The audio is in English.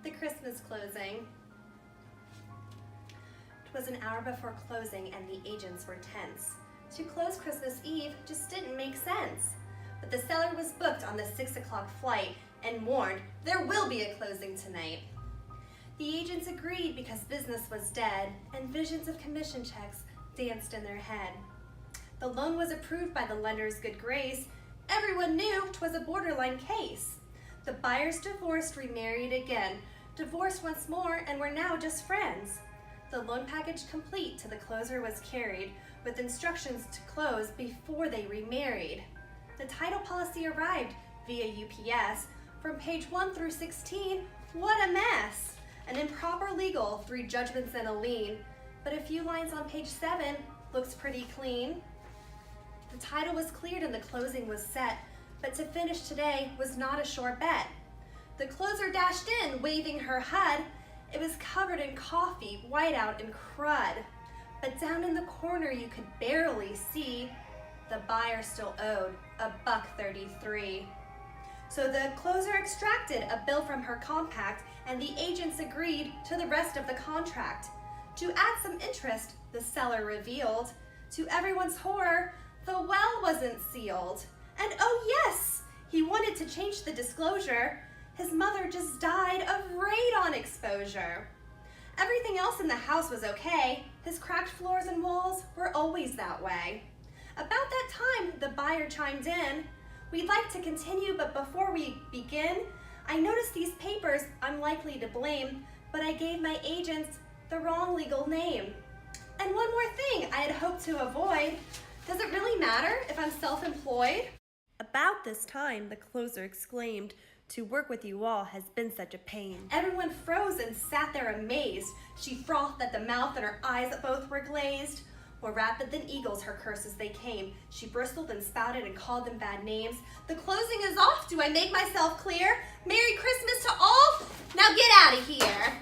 The Christmas closing. It was an hour before closing and the agents were tense. To close Christmas Eve just didn't make sense. But the seller was booked on the 6 o'clock flight and warned there will be a closing tonight. The agents agreed because business was dead and visions of commission checks danced in their head. The loan was approved by the lender's good grace. Everyone knew 'twas a borderline case. The buyers divorced, remarried again, divorced once more, and were now just friends. The loan package complete to the closer was carried, with instructions to close before they remarried. The title policy arrived via UPS. From page 1 through 16, what a mess! An improper legal, 3 judgments and a lien, but a few lines on page 7 looks pretty clean. The title was cleared and the closing was set, but to finish today was not a sure bet. The closer dashed in, waving her HUD. It was covered in coffee, whiteout, and crud. But down in the corner you could barely see the buyer still owed $1.33. So the closer extracted a bill from her compact and the agents agreed to the rest of the contract. To add some interest, the seller revealed, to everyone's horror, the well wasn't sealed. And oh yes, he wanted to change the disclosure. His mother just died of radon exposure. Everything else in the house was okay. His cracked floors and walls were always that way. About that time, the buyer chimed in. We'd like to continue, but before we begin, I noticed these papers I'm likely to blame, but I gave my agents the wrong legal name. And one more thing I had hoped to avoid. Does it really matter if I'm self-employed? About this time, the closer exclaimed, to work with you all has been such a pain. Everyone froze and sat there amazed. She frothed at the mouth and her eyes both were glazed. More rapid than eagles, her curses they came. She bristled and spouted and called them bad names. The closing is off, do I make myself clear? Merry Christmas to all, now get out of here.